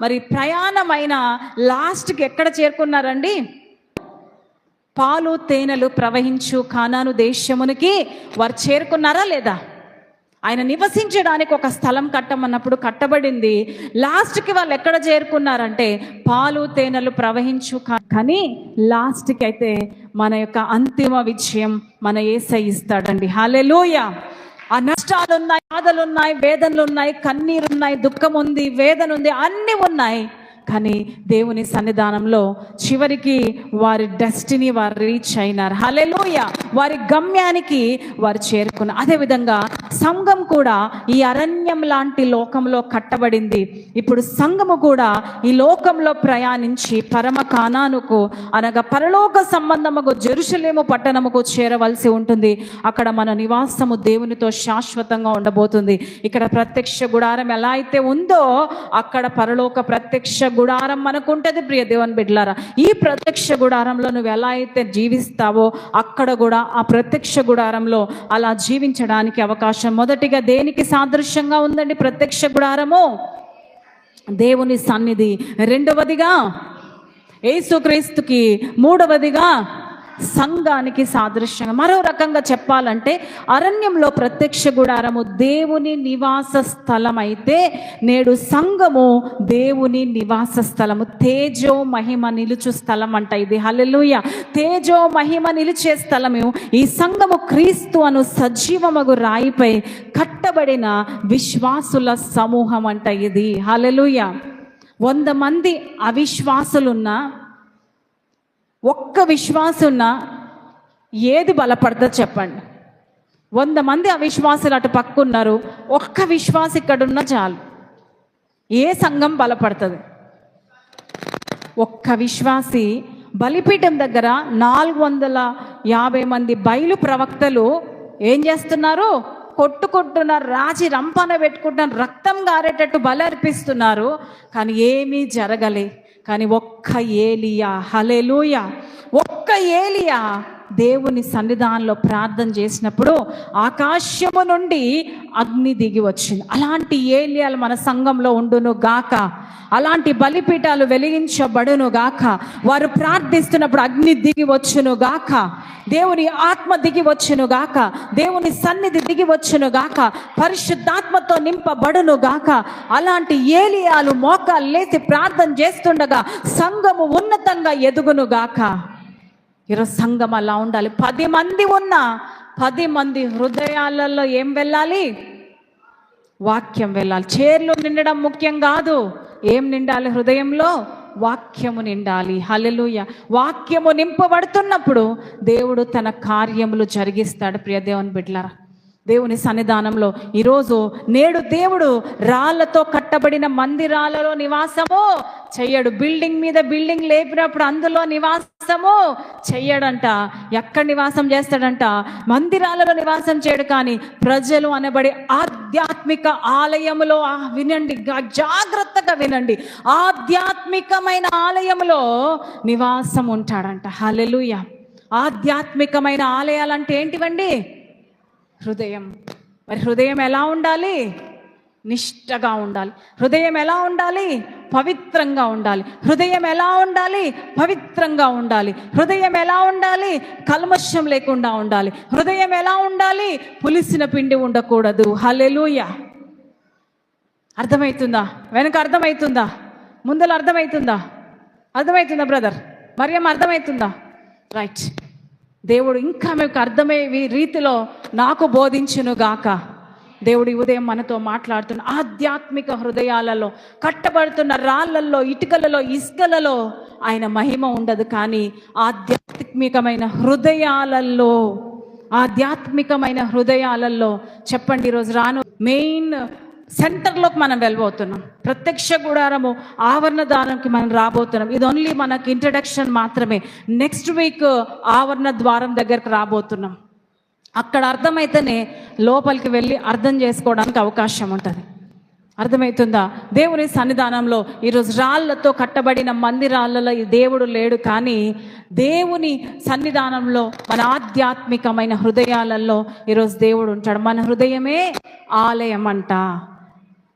మరి ప్రయాణమైన లాస్ట్కి ఎక్కడ చేరుకున్నారండి? పాలు తేనెలు ప్రవహించు కానాను దేశమునికి వారు చేరుకున్నారా లేదా? ఆయన నివసించడానికి ఒక స్థలం కట్టమన్నప్పుడు కట్టబడింది. లాస్ట్కి వాళ్ళు ఎక్కడ చేరుకున్నారంటే పాలు తేనెలు ప్రవహించు. కానీ లాస్ట్కి అయితే మన యొక్క అంతిమ విజయం మన యేసయ్య ఇస్తాడండి. హల్లెలూయా. ఆ నష్టాలున్నాయి, బాధలున్నాయి, వేదనలున్నాయి, కన్నీరున్నాయి, దుఃఖం ఉంది, వేదన ఉంది, అన్నీ ఉన్నాయి. కానీ దేవుని సన్నిధానంలో చివరికి వారి డెస్టినీ వారు రీచ్ అయినారు. హల్లెలూయా. వారి గమ్యానికి వారు చేరుకున్నారు. అదేవిధంగా సంఘం కూడా ఈ అరణ్యం లాంటి లోకంలో కట్టబడింది. ఇప్పుడు సంఘము కూడా ఈ లోకంలో ప్రయాణించి పరమ కానానుకు, అనగా పరలోక సంబంధముకు జెరూషలేము పట్టణముకు చేరవలసి ఉంటుంది. అక్కడ మన నివాసము దేవునితో శాశ్వతంగా ఉండబోతుంది. ఇక్కడ ప్రత్యక్ష గుడారం ఎలా అయితే ఉందో అక్కడ పరలోక ప్రత్యక్ష గుడారం మనకుంటది. ప్రియ దేవుని బిడ్డలారా, ఈ ప్రత్యక్ష గుడారంలో నువ్వు ఎలా అయితే జీవిస్తావో అక్కడ కూడా ఆ ప్రత్యక్ష గుడారంలో అలా జీవించడానికి అవకాశం. మొదటిగా దేనికి సాదృశ్యంగా ఉందండి ప్రత్యక్ష గుడారము? దేవుని సన్నిధి. రెండవదిగా యేసుక్రీస్తుకి. మూడవదిగా సంఘానికి సాదృశ్యంగా. మరో రకంగా చెప్పాలంటే అరణ్యంలో ప్రత్యక్ష గుడారము దేవుని నివాస స్థలం అయితే నేడు సంఘము దేవుని నివాస స్థలము, తేజో మహిమ నిలుచు స్థలం అంట ఇది. హల్లెలూయా. తేజో మహిమ నిలిచే స్థలము ఈ సంఘము. క్రీస్తు అను సజీవమగు రాయిపై కట్టబడిన విశ్వాసుల సమూహం అంట ఇది. హల్లెలూయా. 100 మంది అవిశ్వాసులున్నా, ఒక్క విశ్వాసున్న ఏది బలపడతా చెప్పండి? 100 మంది అవిశ్వాసులు అటు పక్కున్నారు, ఒక్క విశ్వాసి ఇక్కడున్న చాలు. ఏ సంఘం బలపడుతుంది? ఒక్క విశ్వాసి. బలిపీఠం దగ్గర 450 మంది బయలు ప్రవక్తలు ఏం చేస్తున్నారు? కొట్టుకుంటున్నారు, రాజి రంపాన పెట్టుకుంటున్నారు, రక్తం గారేటట్టు బలి అర్పిస్తున్నారు. కానీ ఏమీ జరగలే. కానీ ఒక్క ఏలియా, హల్లెలూయా, ఒక్క ఏలియా దేవుని సన్నిధానంలో ప్రార్థన చేసినప్పుడు ఆకాశము నుండి అగ్ని దిగి వచ్చింది. అలాంటి ఏలియాలు మన సంఘంలో ఉండును గాక. అలాంటి బలిపీఠాలు వెలిగించబడును గాక. వారు ప్రార్థిస్తున్నప్పుడు అగ్ని దిగి వచ్చును గాక. దేవుని ఆత్మ దిగి వచ్చును గాక. దేవుని సన్నిధి దిగి వచ్చును గాక. పరిశుద్ధాత్మతో నింపబడును గాక. అలాంటి ఏలియాలు మోకాలు లేచి ప్రార్థన చేస్తుండగా సంఘము ఉన్నతంగా ఎదుగును గాక. ఈరోజు సంఘం అలా ఉండాలి. 10 మంది ఉన్నా 10 మంది హృదయాలలో ఏం వెళ్ళాలి? వాక్యం వెళ్ళాలి. చైర్లు నిండడం ముఖ్యం కాదు. ఏం నిండాలి? హృదయంలో వాక్యము నిండాలి. హల్లెలూయా. వాక్యము నింపబడుతున్నప్పుడు దేవుడు తన కార్యములు జరిగిస్తాడు. ప్రియ దేవుని బిడ్డలారా, దేవుని సన్నిధానంలో ఈరోజు నేడు దేవుడు రాళ్లతో కట్టబడిన మందిరాలలో నివాసము చెయ్యడు. బిల్డింగ్ మీద బిల్డింగ్ లేపినప్పుడు అందులో నివాసము చెయ్యడంట. ఎక్కడ నివాసం చేస్తాడంట? మందిరాలలో నివాసం చేయడు. కానీ ప్రజలు అనబడే ఆధ్యాత్మిక ఆలయములో, వినండి, జాగ్రత్తగా వినండి, ఆధ్యాత్మికమైన ఆలయములో నివాసం ఉంటాడంట. హల్లెలూయా. ఆధ్యాత్మికమైన ఆలయాలంటే ఏంటివండి? హృదయం. మరి హృదయం ఎలా ఉండాలి? నిష్ఠగా ఉండాలి. హృదయం ఎలా ఉండాలి? పవిత్రంగా ఉండాలి. హృదయం ఎలా ఉండాలి? పవిత్రంగా ఉండాలి. హృదయం ఎలా ఉండాలి? కల్మషం లేకుండా ఉండాలి. హృదయం ఎలా ఉండాలి? పులిసిన పిండి ఉండకూడదు. హల్లెలూయా. అర్థమవుతుందా? వెనక అర్థమవుతుందా? ముందర అర్థమవుతుందా? అర్థమవుతుందా బ్రదర్? మరియం అర్థమవుతుందా? రైట్. దేవుడు ఇంకా మీకు అర్థమయ్యే రీతిలో నాకు బోధించును గాక. దేవుడి ఉదయం మనతో మాట్లాడుతున్న ఆధ్యాత్మిక హృదయాలలో, కట్టబడుతున్న రాళ్లలో, ఇటుకలలో, ఇసుకలలో ఆయన మహిమ ఉండదు. కానీ ఆధ్యాత్మికమైన హృదయాలలో, ఆధ్యాత్మికమైన హృదయాలలో చెప్పండి, ఈరోజు రాను మెయిన్ సెంటర్లోకి మనం వెళ్ళబోతున్నాం. ప్రత్యక్ష గుడారము ఆవరణ ద్వారంకి మనం రాబోతున్నాం. ఇది ఓన్లీ మనకి ఇంట్రడక్షన్ మాత్రమే. నెక్స్ట్ వీక్ ఆవరణ ద్వారం దగ్గరకు రాబోతున్నాం. అక్కడ అర్థమైతేనే లోపలికి వెళ్ళి అర్థం చేసుకోవడానికి అవకాశం ఉంటుంది. అర్థమవుతుందా? దేవుని సన్నిధానంలో ఈరోజు రాళ్లతో కట్టబడిన మందిరాలలో ఈ దేవుడు లేడు, కానీ దేవుని సన్నిధానంలో మన ఆధ్యాత్మికమైన హృదయాలలో ఈరోజు దేవుడు ఉంటాడు. మన హృదయమే ఆలయం అంట.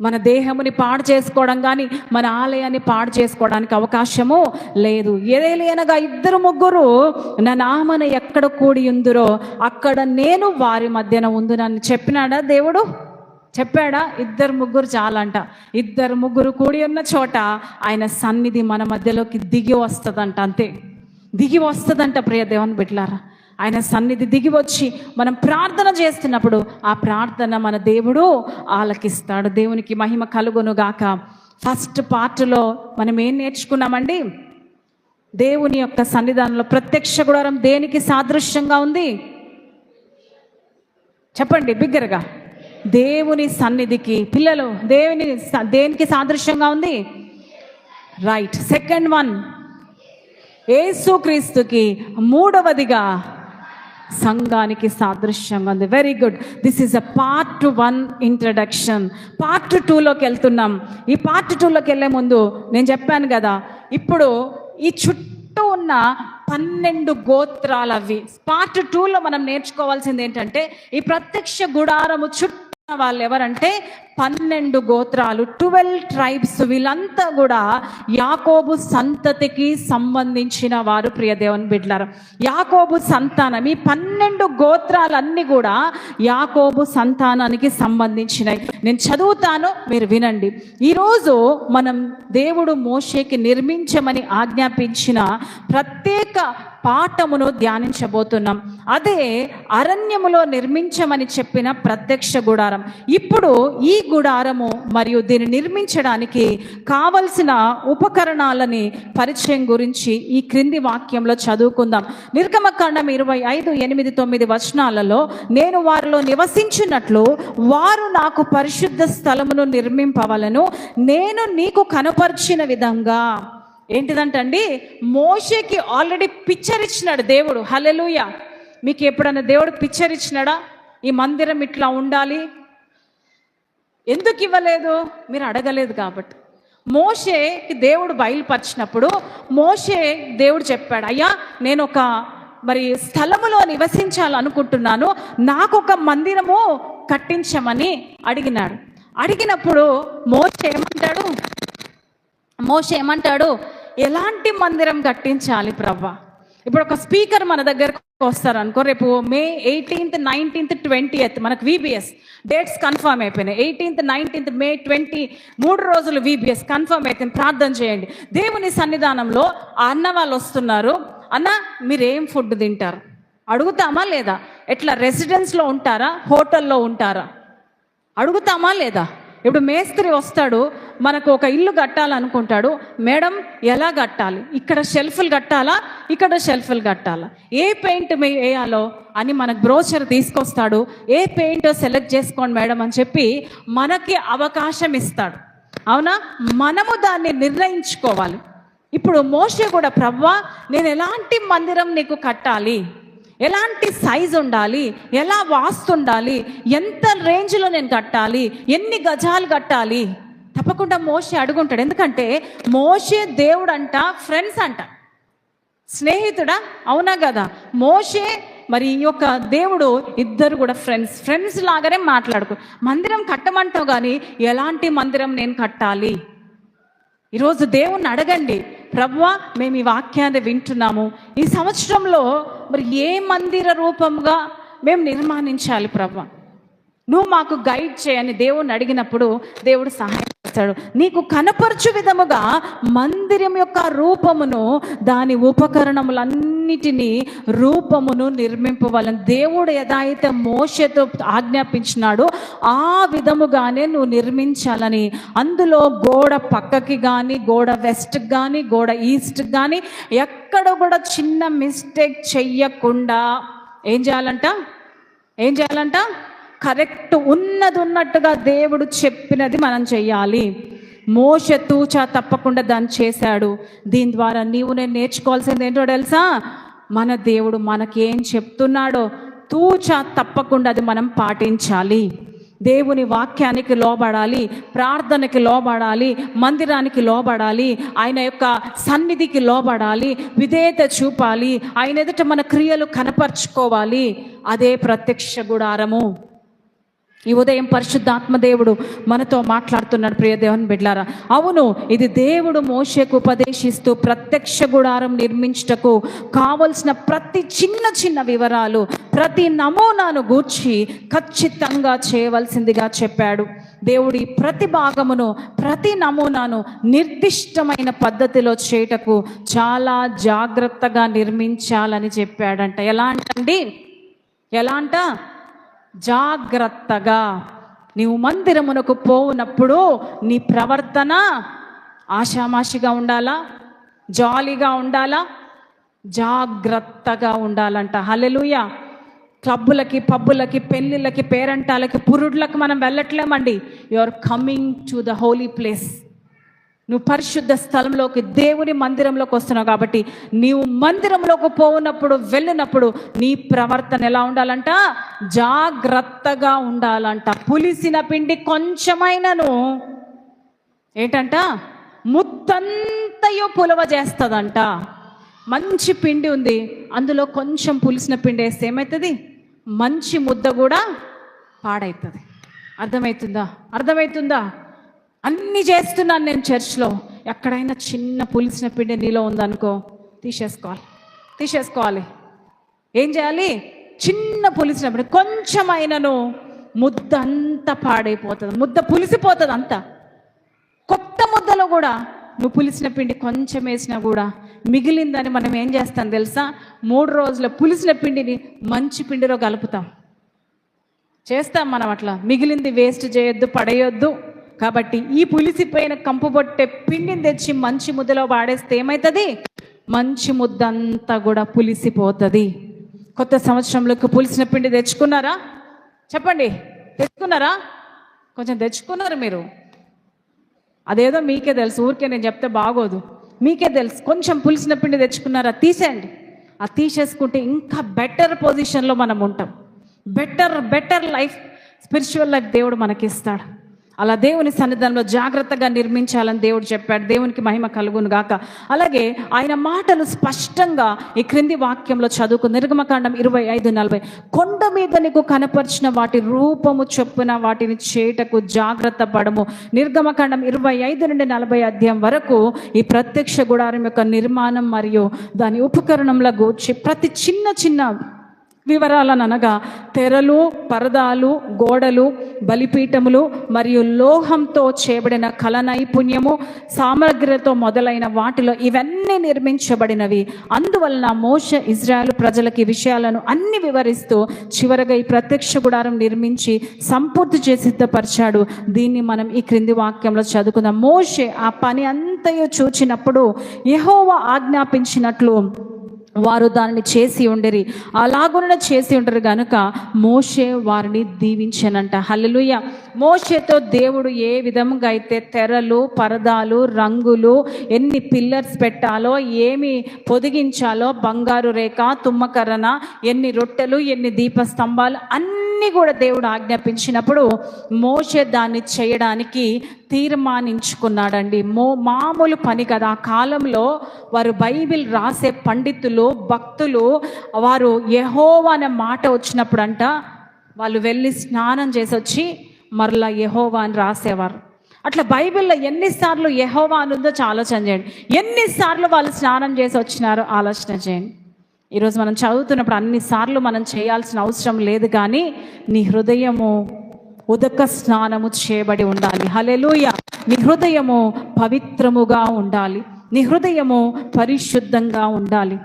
మన దేహముని పాడు చేసుకోవడం కానీ మన ఆలయాన్ని పాడు చేసుకోవడానికి అవకాశము లేదు. ఏదేలనగా 2-3 నా నామన ఎక్కడ కూడి ఉందురో అక్కడ నేను వారి మధ్యన ఉందునని చెప్పినాడా దేవుడు? చెప్పాడా? 2-3 చాలంట. 2-3 కూడి ఉన్న చోట ఆయన సన్నిధి మన మధ్యలోకి దిగి వస్తుందంట. అంతే, దిగి వస్తుందంట. ప్రియ దేవుని బిడ్డలారా, ఆయన సన్నిధి దిగి వచ్చి మనం ప్రార్థన చేస్తున్నప్పుడు ఆ ప్రార్థన మన దేవుడు ఆలకిస్తాడు. దేవునికి మహిమ కలుగును గాక. ఫస్ట్ పార్ట్లో మనం ఏం నేర్చుకున్నామండి? దేవుని యొక్క సన్నిధానంలో ప్రత్యక్ష గుడారం దేనికి సాదృశ్యంగా ఉంది? చెప్పండి బిగ్గరగా. దేవుని సన్నిధికి. పిల్లలు, దేనికి సాదృశ్యంగా ఉంది? రైట్. సెకండ్ వన్ యేసుక్రీస్తుకి. మూడవదిగా సంఘానికి సాదృశ్యంగా ఉంది. Very good. This is a part 1 introduction. Part 2లోకి వెళ్తున్నాం. ఈ పార్ట్ 2లోకి వెళ్ళే ముందు నేను చెప్పాను కదా, ఇప్పుడు ఈ చుట్టూ ఉన్న 12 గోత్రాలు అవి. పార్ట్ 2లో మనం నేర్చుకోవాల్సింది ఏంటంటే, ఈ ప్రత్యక్ష గుడారము చుట్టూ వాళ్ళు ఎవరంటే 12 గోత్రాలు, 12 ట్రైబ్స్. వీళ్ళంతా కూడా యాకోబు సంతతికి సంబంధించిన వారు. ప్రియ దేవుని బిడ్డలారా, యాకోబు సంతానం. ఈ 12 గోత్రాలన్నీ కూడా యాకోబు సంతానానికి సంబంధించినవి. నేను చదువుతాను, మీరు వినండి. ఈరోజు మనం దేవుడు మోషేకి నిర్మించమని ఆజ్ఞాపించిన ప్రత్యేక పాఠమును ధ్యానించబోతున్నాం. అదే అరణ్యములో నిర్మించమని చెప్పిన ప్రత్యక్ష గుడారం. ఇప్పుడు ఈ గుడారము మరియు దీన్ని నిర్మించడానికి కావలసిన ఉపకరణాలని పరిచయం గురించి ఈ క్రింది వాక్యంలో చదువుకుందాం. నిర్గమకాండం 25:8-9 వచనాలలో, నేను వారిలో నివసించినట్లు వారు నాకు పరిశుద్ధ స్థలమును నిర్మింపవలను, నేను నీకు కనపరిచిన విధంగా. ఏంటిదంటండి? మోషేకి ఆల్రెడీ పిక్చర్ ఇచ్చినాడు దేవుడు. హల్లెలూయా. మీకు ఎప్పుడన్నా దేవుడు పిక్చర్ ఇచ్చినాడా? ఈ మందిరం ఇట్లా ఉండాలి. ఎందుకు ఇవ్వలేదు? మీరు అడగలేదు కాబట్టి. మోషేకి దేవుడు బయలుపరిచినప్పుడు దేవుడు చెప్పాడు, అయ్యా నేను ఒక స్థలములో నివసించాలనుకుంటున్నాను, నాకు ఒక మందిరము కట్టించమని అడిగినాడు. అడిగినప్పుడు మోషే ఏమంటాడు? ఎలాంటి మందిరం కట్టించాలి ప్రవ్వా? ఇప్పుడు ఒక స్పీకర్ మన దగ్గరకు వస్తారు అనుకో, రేపు May 18th, 19th, 20th మనకు VBS డేట్స్ కన్ఫర్మ్ అయిపోయినాయి. 18th, 19th, May 20 3 రోజులు VBS కన్ఫర్మ్ అయిపోయింది. ప్రార్థన చేయండి. దేవుని సన్నిధానంలో ఆ అన్న వాళ్ళు వస్తున్నారు. అన్న మీరేం ఫుడ్ తింటారు? అడుగుతామా లేదా? ఎట్లా రెసిడెన్స్లో ఉంటారా, హోటల్లో ఉంటారా? అడుగుతామా లేదా? ఇప్పుడు మేస్త్రి వస్తాడు, మనకు ఒక ఇల్లు కట్టాలనుకుంటాడు. మేడం ఎలా కట్టాలి? ఇక్కడ షెల్ఫ్లు కట్టాలా, ఇక్కడ షెల్ఫ్లు కట్టాలా, ఏ పెయింట్ వేయాలో అని మనకు బ్రోచర్ తీసుకొస్తాడు. ఏ పెయింట్ సెలెక్ట్ చేసుకోండి మేడం అని చెప్పి మనకి అవకాశం ఇస్తాడు. అవునా? మనము దాన్ని నిర్ణయించుకోవాలి. ఇప్పుడు మోషే కూడా, ప్రవ్వా నేను ఎలాంటి మందిరం నీకు కట్టాలి, ఎలాంటి సైజు ఉండాలి, ఎలా వాస్తుండాలి, ఎంత రేంజ్లో నేను కట్టాలి, ఎన్ని గజాలు కట్టాలి, తప్పకుండా మోషే అడుగుంటాడు. ఎందుకంటే మోషే దేవుడు అంట, ఫ్రెండ్స్ అంట, స్నేహితుడా? అవునా కదా? మోషే ఈ యొక్క దేవుడు ఇద్దరు కూడా ఫ్రెండ్స్ లాగానే మాట్లాడుకో. మందిరం కట్టమంటావు కానీ ఎలాంటి మందిరం నేను కట్టాలి? ఈరోజు దేవుణ్ణి అడగండి, ప్రభువా మేము ఈ వాక్యాన్ని వింటున్నాము, ఈ సంవత్సరంలో ఏ మందిర రూపంగా మేము నిర్మాణించాలి ప్రభువా, నువ్వు మాకు గైడ్ చేయని దేవుణ్ణి అడిగినప్పుడు దేవుడు సహాయం చేస్తాడు. నీకు కనపరచు విధముగా మందిరం యొక్క రూపమును, దాని ఉపకరణములన్నిటినీ రూపమును నిర్మింపవాలని దేవుడు ఏదైతే మోషేతో ఆజ్ఞాపించినాడో ఆ విధముగానే నువ్వు నిర్మించాలని. అందులో గోడ పక్కకి కానీ, గోడ వెస్ట్కి కానీ, గోడ ఈస్ట్కి కానీ ఎక్కడ కూడా చిన్న మిస్టేక్ చెయ్యకుండా ఏం చేయాలంట? కరెక్ట్ ఉన్నట్టుగా దేవుడు చెప్పినది మనం చెయ్యాలి. మోషే తూచా తప్పకుండా దాన్ని చేశాడు. దీని ద్వారా నేను నేర్చుకోవాల్సింది ఏంటో తెలుసా? మన దేవుడు మనకేం చెప్తున్నాడో తూచా తప్పకుండా అది మనం పాటించాలి. దేవుని వాక్యానికి లోబడాలి, ప్రార్థనకి లోబడాలి, మందిరానికి లోబడాలి, ఆయన యొక్క సన్నిధికి లోబడాలి, విధేయత చూపాలి, ఆయన ఎదుట మన క్రియలు కనపరుచుకోవాలి. అదే ప్రత్యక్ష గుడారము. ఈ ఉదయం పరిశుద్ధాత్మ దేవుడు మనతో మాట్లాడుతున్నాడు. ప్రియ దేవుని బిడ్డలారా, అవును, ఇది దేవుడు మోషేకు ఉపదేశిస్తూ ప్రత్యక్ష గుడారం నిర్మించుటకు కావలసిన ప్రతి చిన్న చిన్న వివరాలు, ప్రతి నమూనాను గూర్చి ఖచ్చితంగా చేయవలసిందిగా చెప్పాడు. దేవుడి ప్రతి భాగమును, ప్రతి నమూనాను నిర్దిష్టమైన పద్ధతిలో చేయుటకు చాలా జాగ్రత్తగా నిర్మించాలని చెప్పాడంట. ఎలా అంట? జాగ్రత్తగా. నీవు మందిరమునకు పోవునప్పుడు నీ ప్రవర్తన ఆషామాషిగా ఉండాలా? జాలీగా ఉండాలా? జాగ్రత్తగా ఉండాలంట. హల్లెలూయా. క్లబ్బులకి, పబ్బులకి, పెళ్ళిళ్ళకి, పేరంటాలకి, పురుడ్లకు మనం వెళ్ళట్లేమండి. You are coming to the holy place. నువ్వు పరిశుద్ధ స్థలంలోకి, దేవుని మందిరంలోకి వస్తున్నావు కాబట్టి నీవు మందిరంలోకి వెళ్ళినప్పుడు నీ ప్రవర్తన ఎలా ఉండాలంట? జాగ్రత్తగా ఉండాలంట. పులిసిన పిండి కొంచెమైనను ఏంటంట? ముద్దంతయు పులవ చేస్తుందంట. మంచి పిండి ఉంది, అందులో కొంచెం పులిసిన పిండి వేస్తే ఏమవుతుంది? మంచి ముద్ద కూడా పాడవుతుంది. అర్థమవుతుందా? అన్నీ చేస్తున్నాను నేను చర్చ్లో, ఎక్కడైనా చిన్న పులిసిన పిండి నీలో ఉందనుకో, తీసేసుకోవాలి. ఏం చేయాలి? చిన్న పులిసిన పిండి కొంచెమైనను ముద్ద అంతా పాడైపోతుంది, ముద్ద పులిసిపోతుంది అంతా. కొత్త ముద్దలో కూడా నువ్వు పులిసిన పిండి కొంచెం వేసినా కూడా మిగిలిందని మనం ఏం చేస్తాం తెలుసా? 3 రోజుల పులిసిన పిండిని మంచి పిండిలో కలుపుతాం, చేస్తాం మనం అట్లా. మిగిలింది వేస్ట్ చేయొద్దు, పడేయొద్దు. కాబట్టి ఈ పులిసిపోయిన కంపుబొట్టే పిండిని తెచ్చి మంచి ముద్దలో వాడేస్తే ఏమవుతుంది? మంచి ముద్ద అంతా కూడా పులిసిపోతుంది. కొత్త సంవత్సరంలోకి పులిసిన పిండి తెచ్చుకున్నారా? చెప్పండి, తెచ్చుకున్నారా? కొంచెం తెచ్చుకున్నారు మీరు. అదేదో మీకే తెలుసు, ఊరికే నేను చెప్తే బాగోదు, మీకే తెలుసు. కొంచెం పులిసిన పిండి తెచ్చుకున్నారా? తీసేయండి. అది తీసేసుకుంటే ఇంకా బెటర్ పొజిషన్లో మనం ఉంటాం. బెటర్ లైఫ్, స్పిరిచువల్ లైఫ్ దేవుడు మనకిస్తాడు. అలా దేవుని సన్నిధానంలో జాగ్రత్తగా నిర్మించాలని దేవుడు చెప్పాడు. దేవునికి మహిమ కలుగును గాక. అలాగే ఆయన మాటలు స్పష్టంగా ఈ క్రింది వాక్యంలో చదువుకు. నిర్గమకాండం 25:40, కొండ మీద నీకు కనపరిచిన వాటి రూపము చొప్పున వాటిని చేయుటకు జాగ్రత్త పడము. నిర్గమకాండం 25-40 అధ్యాయం వరకు ఈ ప్రత్యక్ష గుడారం యొక్క నిర్మాణం మరియు దాని ఉపకరణంల గూర్చి ప్రతి చిన్న వివరాలను అనగా తెరలు, పరదాలు, గోడలు, బలిపీఠములు మరియు లోహంతో చేయబడిన కళ నైపుణ్యము, సామగ్రితో మొదలైన వాటిలో ఇవన్నీ నిర్మించబడినవి. అందువలన మోషే ఇజ్రాయేలు ప్రజలకి విషయాలను అన్ని వివరిస్తూ చివరగా ఈ ప్రత్యక్ష గుడారం నిర్మించి సంపూర్తి చేసి సిద్ధపరిచాడు. దీన్ని మనం ఈ క్రింది వాక్యంలో చదువుకుందాం. మోషే ఆ పని అంతయు చూచినప్పుడు యెహోవా ఆజ్ఞాపించినట్లు వారు దానిని చేసి ఉండిరి. అలాగున చేసి ఉండరు గనుక మోషే వారిని దీవించనంట. హల్లెలూయా. మోషేతో దేవుడు ఏ విధంగా అయితే తెరలు, పరదాలు, రంగులు, ఎన్ని పిల్లర్స్ పెట్టాలో, ఏమి పొదిగించాలో, బంగారు రేఖ, తుమ్మకరణ, ఎన్ని రొట్టెలు, ఎన్ని దీపస్తంభాలు అన్నీ కూడా దేవుడు ఆజ్ఞాపించినప్పుడు మోషే దాన్ని చేయడానికి తీర్మానించుకున్నాడండి. మామూలు పని కదా. ఆ కాలంలో వారు బైబిల్ రాసే పండితులు, భక్తులు, వారు యెహోవా అనే మాట వచ్చినప్పుడు అంట వాళ్ళు వెళ్ళి స్నానం చేసి వచ్చి మరలా యెహోవా అని రాసేవారు. అట్లా బైబిల్లో ఎన్నిసార్లు యెహోవా అని ఉందో ఆలోచన చేయండి. ఎన్నిసార్లు వాళ్ళు స్నానం చేసి వచ్చినారో ఆలోచన చేయండి. ఈరోజు మనం చదువుతున్నప్పుడు అన్నిసార్లు మనం చేయాల్సిన అవసరం లేదు, కానీ నీ హృదయము ఉదక స్నానము చేయబడి ఉండాలి. హల్లెలూయా. నీ హృదయము పవిత్రముగా ఉండాలి. నీ హృదయము పరిశుద్ధంగా ఉండాలి.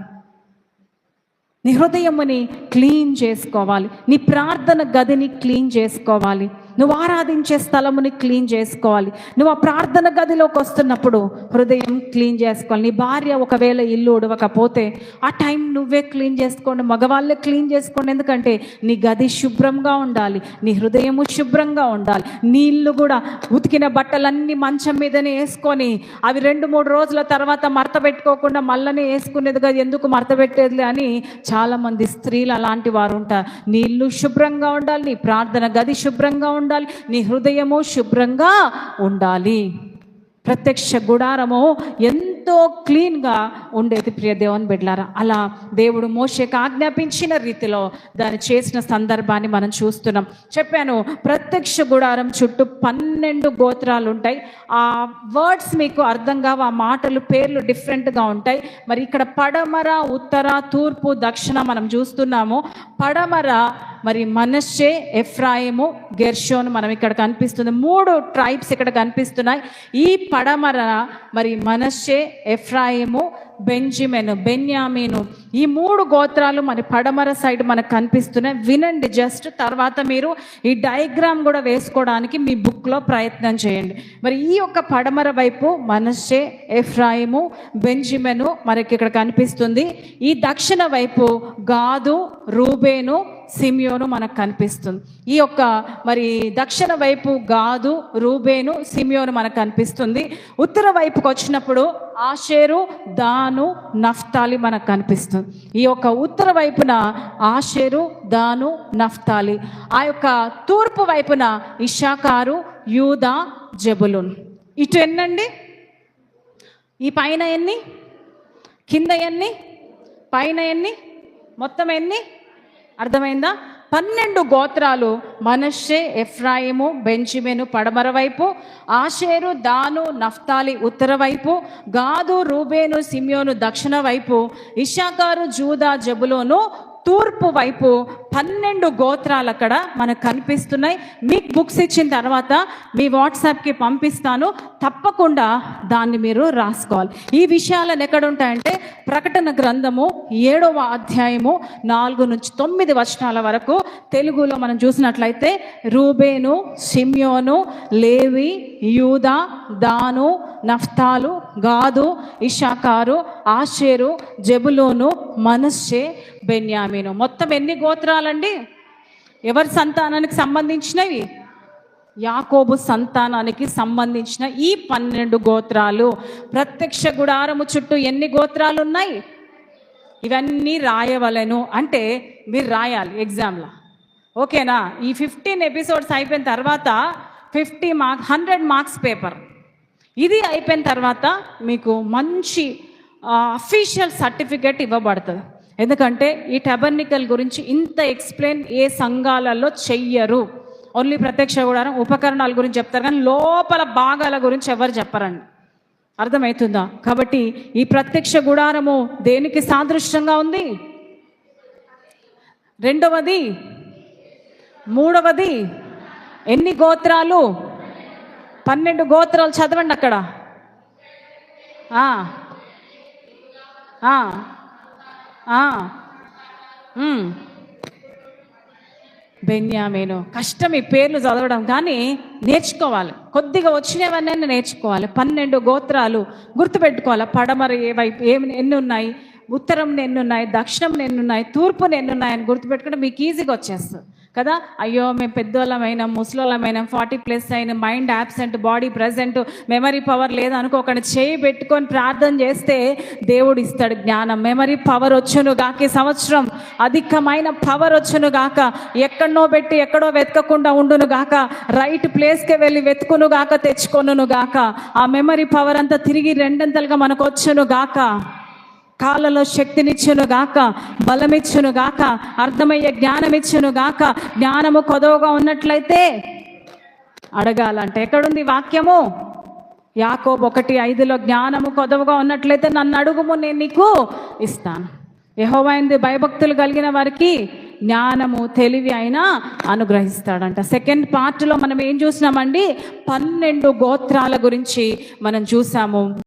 నీ హృదయముని క్లీన్ చేసుకోవాలి. నీ ప్రార్థన గదిని క్లీన్ చేసుకోవాలి. నువ్వు ఆరాధించే స్థలముని క్లీన్ చేసుకోవాలి. నువ్వు ఆ ప్రార్థన గదిలోకి వస్తున్నప్పుడు హృదయం క్లీన్ చేసుకోవాలి. నీ భార్య ఒకవేళ ఇల్లు ఉడవకపోతే ఆ టైం నువ్వే క్లీన్ చేసుకోండి, మగవాళ్ళే క్లీన్ చేసుకోండి. ఎందుకంటే నీ గది శుభ్రంగా ఉండాలి, నీ హృదయము శుభ్రంగా ఉండాలి. నీ ఇల్లు కూడా ఉతికిన బట్టలన్నీ మంచం మీదనే వేసుకొని అవి 2-3 రోజుల తర్వాత మడత పెట్టుకోకుండా మళ్ళనే వేసుకునేదిగా, ఎందుకు మడత పెట్టేది అని చాలామంది స్త్రీలు అలాంటి వారు ఉంటారు. నీ ఇల్లు శుభ్రంగా ఉండాలి, నీ ప్రార్థన గది శుభ్రంగా ఉండాలి, ఉండాలి? నీ హృదయము శుభ్రంగా ఉండాలి. ప్రత్యక్ష గుడారము ఎంతో క్లీన్గా ఉండేది ప్రియ దేవుని బిడ్డలారా. అలా దేవుడు మోషేకి ఆజ్ఞాపించిన రీతిలో దాన్ని చేసిన సందర్భాన్ని మనం చూస్తున్నాం. చెప్పాను, ప్రత్యక్ష గుడారం చుట్టూ 12 గోత్రాలు ఉంటాయి. ఆ వర్డ్స్ మీకు అర్థం కావు, ఆ మాటలు పేర్లు డిఫరెంట్గా ఉంటాయి. మరి ఇక్కడ పడమర, ఉత్తర, తూర్పు, దక్షిణ మనం చూస్తున్నాము. పడమర మరి మనష్షే, ఎఫ్రాయిము, గెర్షోను మనం ఇక్కడ కనిపిస్తుంది. 3 ట్రైబ్స్ ఇక్కడ కనిపిస్తున్నాయి. ఈ పడమర మరి మనష్షే, ఎఫ్రాయిము, బెన్యామీను, ఈ 3 గోత్రాలు మరి పడమర సైడ్ మనకు కనిపిస్తున్నాయి. వినండి జస్ట్, తర్వాత మీరు ఈ డయాగ్రామ్ కూడా వేసుకోవడానికి మీ బుక్లో ప్రయత్నం చేయండి. మరి ఈ యొక్క పడమర వైపు మనష్షే, ఎఫ్రాయిము, బెంజమిను మనకి ఇక్కడ కనిపిస్తుంది. ఈ దక్షిణ వైపు గాదు, రూబేను, సిమియోను మనకు కనిపిస్తుంది. ఈ యొక్క మరి దక్షిణ వైపు గాదు, రూబేను, సిమియోను మనకు కనిపిస్తుంది. ఉత్తర వైపుకి వచ్చినప్పుడు ఆషేరు, దాను, నఫ్తాలి మనకు కనిపిస్తుంది. ఈ యొక్క ఉత్తర వైపున ఆషేరు, దాను, నఫ్తాలి. ఆ యొక్క తూర్పు వైపున ఇశ్శాఖారు, యూదా, జెబులూన్. ఇటు ఎన్నండి, ఈ పైన ఎన్ని, కింద ఎన్ని, పైన ఎన్ని, మొత్తం ఎన్ని? అర్థమైందా? 12 గోత్రాలు. మనష్షే, ఎఫ్రాయిము, బెంజమిను పడమర వైపు, ఆషేరు, దాను, నఫ్తాలి ఉత్తర వైపు, గాదు, రూబేను, సిమియోను దక్షిణ వైపు, ఇశ్శాఖారు, జూదా, జెబులూను తూర్పు వైపు. 12 గోత్రాలు అక్కడ మనకు కనిపిస్తున్నాయి. మీకు బుక్స్ ఇచ్చిన తర్వాత మీ వాట్సాప్కి పంపిస్తాను, తప్పకుండా దాన్ని మీరు రాసుకోవాలి. ఈ విషయాలను ఎక్కడ ఉంటాయంటే ప్రకటన గ్రంథము 7వ అధ్యాయము 4 నుంచి 9 వచనాల వరకు తెలుగులో మనం చూసినట్లయితే రూబేను, షిమ్యోను, లేవి, యూదా, దాను, నఫ్తాలు, గాదు, ఇశ్శాఖారు, ఆషేరు, జెబులూను, మనష్షే, బెన్యామీను. మొత్తం ఎన్ని గోత్రాలండి? ఎవరి సంతానానికి సంబంధించినవి? యాకోబు సంతానానికి సంబంధించిన ఈ 12 గోత్రాలు. ప్రత్యక్ష గుడారము చుట్టూ ఎన్ని గోత్రాలు ఉన్నాయి? ఇవన్నీ రాయవలెను. అంటే మీరు రాయాలి ఎగ్జామ్లో, ఓకేనా? ఈ 15 ఎపిసోడ్స్ అయిపోయిన తర్వాత 50 మార్క్స్, 100 మార్క్స్ పేపర్. ఇది అయిపోయిన తర్వాత మీకు మంచి అఫీషియల్ సర్టిఫికేట్ ఇవ్వబడుతుంది. ఎందుకంటే ఈ టెబర్నికల్ గురించి ఇంత ఎక్స్ప్లెయిన్ ఏ సంఘాలలో చెయ్యరు. ఓన్లీ ప్రత్యక్ష గుడారం ఉపకరణాల గురించి చెప్తారు, కానీ లోపల భాగాల గురించి ఎవరు చెప్పరండి. అర్థమవుతుందా? కాబట్టి ఈ ప్రత్యక్ష గుడారము దేనికి సాదృశ్యంగా ఉంది? రెండవది, మూడవది, ఎన్ని గోత్రాలు? 12 గోత్రాలు. చదవండి అక్కడ. బెన్యామీను. కష్టం ఈ పేర్లు చదవడం, కానీ నేర్చుకోవాలి. కొద్దిగా వచ్చినవన్నీ నేర్చుకోవాలి. 12 గోత్రాలు గుర్తుపెట్టుకోవాలి. పడమర ఏ వైపు ఎన్ని ఉన్నాయి, ఉత్తరం ఎన్ని ఉన్నాయి, దక్షిణం ఎన్ని ఉన్నాయి, తూర్పున ఎన్ని ఉన్నాయని గుర్తుపెట్టుకుంటే మీకు ఈజీగా వచ్చేస్తుంది కదా. అయ్యో మేము పెద్దోళ్ళమైనా, ముసలోళ్ళమైనా, 40+ అయిన, mind absent, body present, memory power లేదనుకోకుండా చేయి పెట్టుకొని ప్రార్థన చేస్తే దేవుడు ఇస్తాడు జ్ఞానం. మెమరీ పవర్ వచ్చును గాక, ఈ సంవత్సరం అధికమైన పవర్ వచ్చును గాక, ఎక్కడనో పెట్టి ఎక్కడో వెతకకుండా ఉండును గాక, రైట్ ప్లేస్కే వెళ్ళి వెతుకును గాక, తెచ్చుకొనును గాక. ఆ మెమరీ పవర్ అంతా తిరిగి 2 మనకు వచ్చును గాక. కాళ్ళలో శక్తినిచ్చును గాక, బలమిచ్చును గాక, అర్థమయ్యే జ్ఞానమిచ్చును గాక. జ్ఞానము కొదవగా ఉన్నట్లయితే అడగాలంటే ఎక్కడుంది వాక్యము? యాకోబు 1:5 జ్ఞానము కొదవగా ఉన్నట్లయితే నన్ను అడుగుము, నేను నీకు ఇస్తాను. యెహోవాయందు భయభక్తులు కలిగిన వారికి జ్ఞానము, తెలివి అయినా అనుగ్రహిస్తాడంట. సెకండ్ పార్ట్లో మనం ఏం చూసినామండి? 12 గోత్రాల గురించి మనం చూసాము.